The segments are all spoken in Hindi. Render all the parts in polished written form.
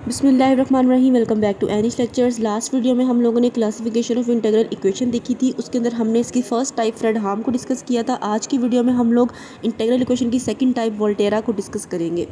बिस्मिल्लाहिर्रहमानिर्रहीम। Welcome back to Anish lectures. Last video में हम लोगों ने क्लासिफिकेशन ऑफ इंटीग्रल इक्वेशन देखी थी। उसके अंदर हमने इसकी फर्स्ट टाइप फ्रेडहाम को डिस्कस किया था। आज की वीडियो में हम लोग इंटीग्रल इक्वेशन की सेकंड टाइप वोल्टेरा को डिस्कस करेंगे।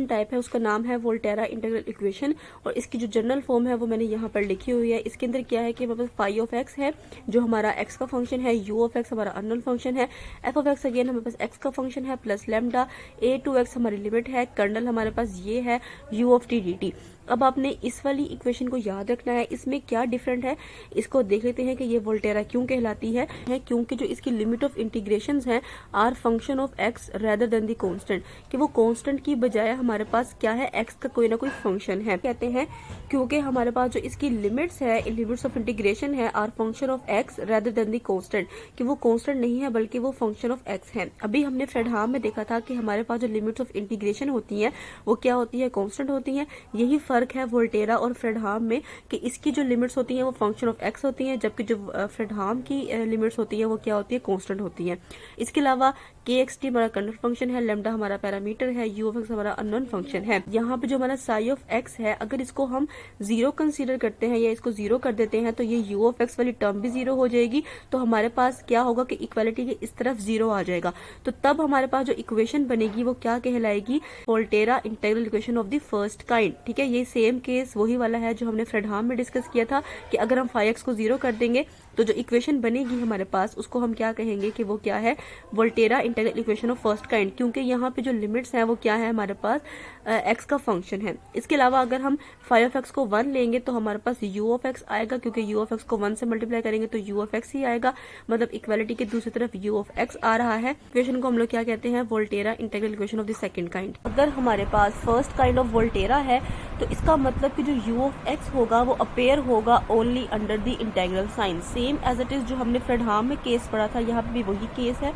टाइप है उसका नाम है वोल्टेरा इंटीग्रल इक्वेशन और इसकी जो जनरल फॉर्म है वो मैंने यहाँ पर लिखी हुई है। इसके अंदर क्या है कि हमारे पास फाई ऑफ एक्स है जो हमारा एक्स का फंक्शन है, यू ऑफ एक्स हमारा अननोन फंक्शन है, एफ ऑफ एक्स अगेन हमारे पास एक्स का फंक्शन है plus lambda, a to x हमारी लिमिट है, कर्नल हमारे पास ये है u of t d t. अब आपने इस वाली इक्वेशन को याद रखना है। इसमें क्या डिफरेंट है इसको देख लेते हैं कि ये वोल्टेरा क्यों कहलाती है। क्योंकि जो इसकी लिमिट ऑफ इंटीग्रेशंस हैं are function of x rather than the constant, कि वो कांस्टेंट की बजाय हमारे पास क्या है एक्स का कोई ना कोई फंक्शन है। कहते हैं क्योंकि हमारे पास जो इसकी लिमिट्स है, लिमिट्स ऑफ इंटीग्रेशन है are function of x rather than the constant, कि वो कांस्टेंट नहीं है बल्कि वो फंक्शन ऑफ एक्स है। अभी हमने फ्रेडहाम में देखा था कि हमारे पास जो लिमिट्स ऑफ इंटीग्रेशन होती हैं वो क्या होती है, कांस्टेंट होती हैं। यही फर्क है वोल्टेरा और फ्रेडहाम में कि इसकी जो लिमिट्स होती हैं वो फंक्शन ऑफ एक्स होती हैं, जबकि जो फ्रेडहाम की लिमिट्स होती है वो क्या होती है, कांस्टेंट होती है। इसके अलावा के एक्स टी हमारा कर्नल फंक्शन है, लेमडा हमारा पैरामीटर है, यू ऑफ एक्स हमारा अननोन फंक्शन है। यहाँ पे जो हमारा साई ऑफ एक्स है अगर इसको हम जीरो कंसीडर करते हैं या इसको जीरो कर देते हैं तो ये यू ऑफ एक्स वाली टर्म भी जीरो हो जाएगी। तो हमारे पास क्या होगा कि इक्वालिटी के इस तरफ जीरो आ जाएगा। तो तब हमारे पास जो इक्वेशन बनेगी वो क्या कहलाएगी, Volterra integral equation of the first kind. ठीक है, ये सेम केस वही वाला है जो हमने फ्रेडहाम में डिस्कस किया था कि अगर हम फाई एक्स को जीरो कर देंगे तो जो इक्वेशन बनेगी हमारे पास उसको हम क्या कहेंगे कि वो क्या है, Volterra integral equation of first kind. क्योंकि यहाँ पे जो लिमिट्स हैं वो क्या है, हमारे पास एक्स का फंक्शन है। इसके अलावा अगर हम फाई ऑफ एक्स को 1 लेंगे तो हमारे पास यू ऑफ एक्स आएगा, क्योंकि यू ऑफ एक्स को 1 से मल्टीप्लाई करेंगे तो यू ऑफ एक्स ही आएगा। मतलब इक्वालिटी के दूसरी तरफ यू ऑफ एक्स आ रहा है। इक्वेशन को हम लोग क्या कहते हैं, Volterra integral equation of the second kind. अगर हमारे पास फर्स्ट काइंड ऑफ वोल्टेरा है तो इसका मतलब कि जो यू ऑफ एक्स होगा वो अपेयर होगा only under the integral sign, same as it is जो हमने फ्रेडहाम में केस पढ़ा था। यहाँ पे भी वही केस है,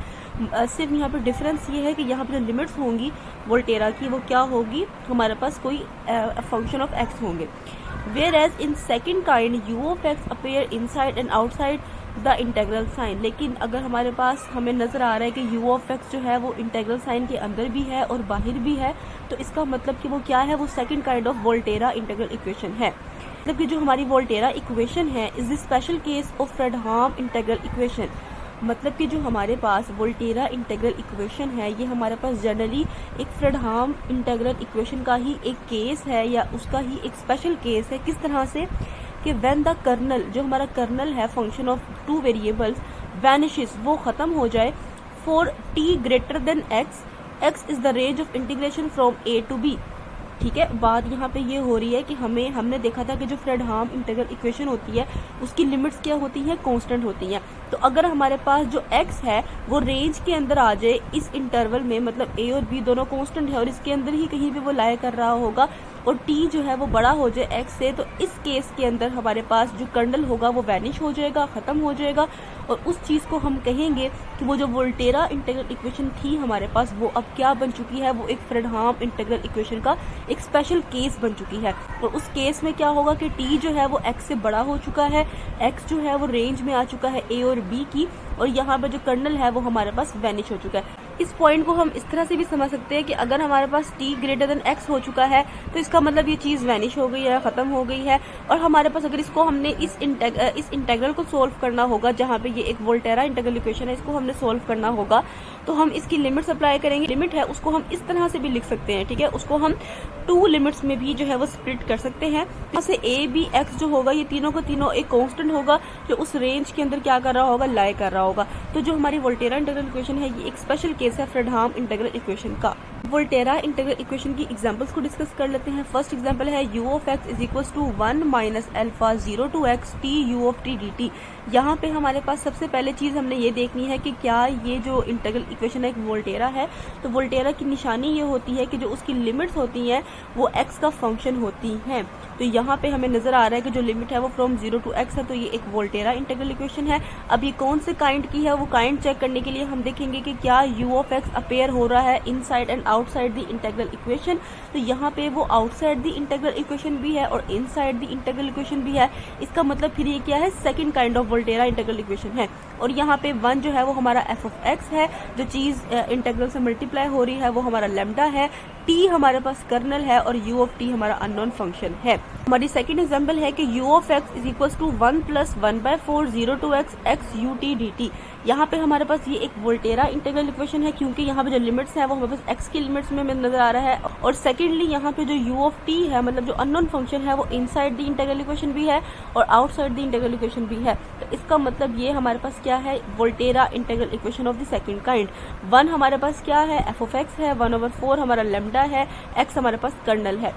सिर्फ यहाँ पे डिफरेंस ये है कि यहाँ पे जो लिमिट्स होंगी वोल्टेरा की वो क्या होगी, हमारे पास कोई फंक्शन ऑफ एक्स होंगे। Whereas in second kind u of x appear inside and outside the integral sign. लेकिन अगर हमारे पास हमें नजर आ रहा है कि यू ऑफ एक्स जो है वो इंटीग्रल साइन के अंदर भी है और बाहर भी है, तो इसका मतलब कि वो क्या है, वो second kind of Volterra integral equation है। मतलब कि जो हमारी वोल्टेरा इक्वेशन है is the special case of Fredholm integral equation. मतलब कि जो हमारे पास वोल्टेरा इंटीग्रल इक्वेशन है ये हमारे पास जनरली एक फ्रेडहाम इंटीग्रल इक्वेशन का ही एक केस है या उसका ही एक स्पेशल केस है। किस तरह से कि व्हेन द कर्नल, जो हमारा कर्नल है function of two variables, vanishes, वो खत्म हो जाए for t greater than x, x is the range of integration from a to b. ठीक है, बात यहाँ पे ये हो रही है कि हमने देखा था कि जो फ्रेडहाम इंटीग्रल इक्वेशन होती है उसकी लिमिट्स क्या होती हैं, कांस्टेंट होती हैं। तो अगर हमारे पास जो x है वो रेंज के अंदर आ जाए इस इंटरवल में, मतलब a और b दोनों कांस्टेंट है और इसके अंदर ही कहीं पे वो लाई कर रहा होगा, और t जो है वो बड़ा हो जाए x से, तो इस केस के अंदर हमारे पास जो कर्नल होगा वो वैनिश हो जाएगा, खत्म हो जाएगा। और उस चीज को हम कहेंगे कि वो जो वोल्टेरा इंटीग्रल इक्वेशन थी हमारे पास वो अब क्या बन चुकी है, वो एक फ्रेडहाम इंटीग्रल इक्वेशन का एक स्पेशल केस बन चुकी है। और उस केस में क्या होगा कि t जो है वो x से बड़ा हो चुका है, x जो है वो रेंज में आ चुका है a और b की, और यहाँ पे जो कर्नल है वो हमारे पास वैनिश हो चुका है। इस पॉइंट को हम इस तरह से भी समझ सकते हैं कि अगर हमारे पास t ग्रेटर देन x हो चुका है तो इसका मतलब ये चीज वैनिश हो गई है, खत्म हो गई है। और हमारे पास अगर इसको हमने इस इंटीग्रल को सोल्व करना होगा, जहाँ पे ये एक वोल्टेरा इंटीग्रल इक्वेशन है, इसको हमने सोल्व करना होगा तो हम इसकी लिमिट्स अप्लाई करेंगे। लिमिट है उसको हम इस तरह से भी लिख सकते हैं। ठीक है, उसको हम टू लिमिट्स में भी जो है वो स्प्लिट कर सकते हैं। जैसे ए बी एक्स जो होगा ये तीनों का तीनों एक कांस्टेंट होगा जो उस रेंज के अंदर क्या कर रहा होगा, लाई कर रहा होगा। तो जो हमारी वोल्टेरा इंटीग्रल इक्वेशन है ये एक स्पेशल केस है फ्रेडहाम इंटीग्रल इक्वेशन का। वोल्टेरा इंटीग्रल इक्वेशन की एग्जांपल्स को डिस्कस कर लेते हैं। फर्स्ट एग्जांपल है u of x is equal to 1 minus alpha 0 to x t u of t d t. यहाँ पे हमारे पास सबसे पहले चीज हमने ये देखनी है कि क्या ये जो इंटीग्रल इक्वेशन है एक वोल्टेरा है। तो वोल्टेरा की निशानी ये होती है कि जो उसकी लिमिट्स होती हैं वो एक्स का फंक्शन होती हैं। तो यहाँ पे हमें नजर आ रहा है कि जो लिमिट है वो फ्रॉम 0 टू x है, तो ये एक वोल्टेरा इंटीग्रल इक्वेशन है। अब ये कौन से काइंड की है वो काइंड चेक करने के लिए हम देखेंगे कि क्या u ऑफ x अपेयर हो रहा है inside and outside the integral equation. तो यहाँ पे वो आउटसाइड द इंटीग्रल इक्वेशन भी है और इनसाइड द इंटीग्रल इक्वेशन भी है। इसका मतलब फिर ये क्या है, second kind of Volterra integral equation है। और यहाँ पे 1 जो है वो हमारा एफ ऑफ एक्स है, जो चीज इंटीग्रल से मल्टीप्लाई हो रही है वो हमारा लेमडा है, टी हमारे पास कर्नल है और यू ऑफ टी हमारा अननोन फंक्शन है। हमारी सेकंड एग्जांपल है कि u of x is equal to 1 plus 1/4 0 to x x u t dt। यहाँ पे हमारे पास ये एक वोल्टेरा इंटीग्रल इक्वेशन है, क्योंकि यहाँ पे जो लिमिट्स है वो हमारे पास x की लिमिट्स में नजर आ रहा है। और सेकेंडली यहाँ पे जो u ऑफ t है, मतलब जो अननोन फंक्शन है, वो इनसाइड द इंटीग्रल इक्वेशन भी है और आउटसाइड द इंटीग्रल इक्वेशन भी है। तो इसका मतलब ये हमारे पास क्या है, Volterra integral equation of the second kind. 1 हमारे पास क्या है, एफ ऑफ एक्स है, 1/4 हमारा लेमडा है, x हमारे पास कर्नल है।